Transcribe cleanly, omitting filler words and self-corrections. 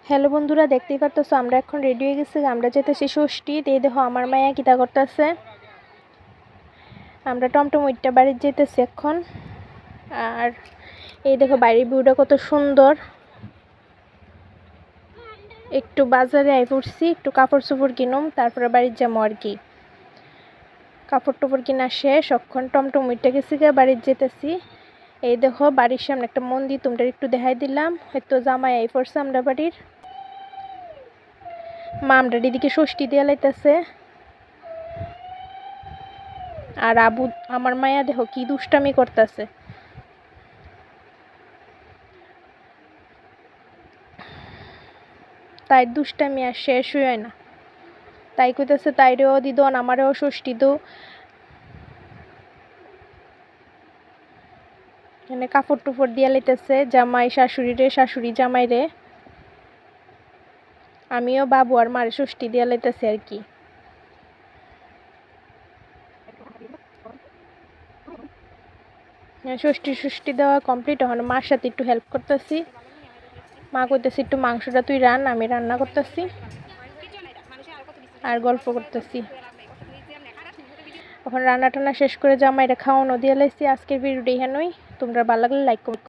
Hello বন্ধুরা, দেখতেই পারতেছো আমরা এখন রেডি হয়ে গেছি। আমরা যেতেছি ষষ্ঠী। এই দেখো আমার মায়া কিতা করতেছে। আমরা টমটম ওইটা বাড়ির যেতেছি এখন। আর এই দেখো বাড়ির ভিউটা কত সুন্দর। একটু বাজারে আই পড়ছি, একটু কাপড় চোপড় কিনুম, তারপরে বাড়ির যাবো আর কি। কাপড় টপড় কিনা শেষ, এখন টমটম ওইটা গেছি গিয়ে বাড়ির যেতেছি। এই দেখো বাড়ির সামনে একটা মন্দির, তোমরা একটু দেখাই দিলাম। হয়তো জামাই আই পড়ছে আমরা বাড়ির। মা আমরা দিদিকে ষষ্ঠী দিয়ে লাইতেছে। আর আবু আমার মায়া দেখো কি দুষ্টামি করতেছে। তাই দুষ্টামি আর শেষ হয় না। তাই কইতেছে তাইরেও দিদন আমারেও ষষ্ঠী দো। এখানে কাপড় টুপড় দিয়া লাইতেছে জামাই শাশুড়ি রে, শাশুড়ি জামাই রে। আমিও বাবু আর মারে ষষ্ঠী দিয়া লাইতেছি আর কি। ষষ্ঠী দেওয়া কমপ্লিট। এখন মার সাথে একটু হেল্প করতেছি। মা কইতেছি একটু মাংসটা তুই রান, আমি রান্না করতেছি আর গল্প করতেছি। এখন রান্না টান্না শেষ করে জামাইরা খাওয়ানো দিয়ে লাইছি। আজকের ভিডিওটা এখানেই। তোমরা ভালো লাগলে লাইক করো।